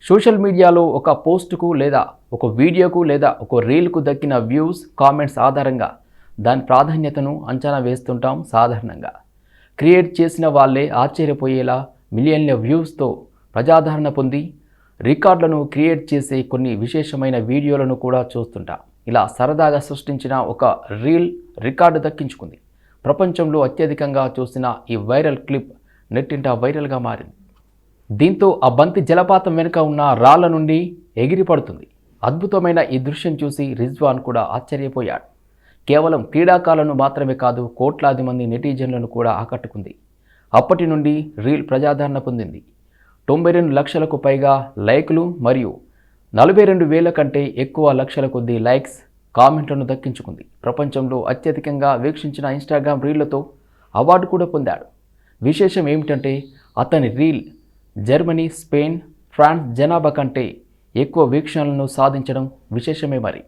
Social మీడియాలో ఒక పోస్టుకు లేదా ఒక వీడియోకు లేదా ఒక రీల్కు దక్కిన వ్యూస్ కామెంట్స్ ఆధారంగా దాని ప్రాధాన్యతను అంచనా వేస్తుంటాం. సాధారణంగా క్రియేట్ చేసిన వాళ్ళే ఆశ్చర్యపోయేలా మిలియన్ల వ్యూస్తో ప్రజాదరణ పొంది రికార్డులను క్రియేట్ చేసే కొన్ని విశేషమైన వీడియోలను కూడా చూస్తుంటాం. ఇలా సరదాగా సృష్టించిన ఒక రీల్ రికార్డు దక్కించుకుంది. ప్రపంచంలో అత్యధికంగా చూసిన ఈ వైరల్ క్లిప్ నెట్టింట వైరల్గా మారింది. దీంతో ఆ బంతి జలపాతం వెనుక ఉన్న రాళ్ల నుండి ఎగిరిపడుతుంది. అద్భుతమైన ఈ దృశ్యం చూసి రిజ్వాన్ కూడా ఆశ్చర్యపోయాడు. కేవలం క్రీడాకారులను మాత్రమే కాదు, కోట్లాది మంది నెటిజన్లను కూడా ఆకట్టుకుంది. అప్పటి నుండి రీల్ ప్రజాదరణ పొందింది. 92 లక్షలకు పైగా లైకులు మరియు 42,000 కంటే ఎక్కువ లక్షల కొద్ది లైక్స్, కామెంట్లను దక్కించుకుంది. ప్రపంచంలో అత్యధికంగా వీక్షించిన ఇన్స్టాగ్రామ్ రీళ్లతో అవార్డు కూడా పొందాడు. విశేషం ఏమిటంటే అతని రీల్ జర్మనీ, స్పెయిన్, ఫ్రాన్స్ జనాభా కంటే ఎక్కువ వీక్షణలను సాధించడం విశేషమే మరి.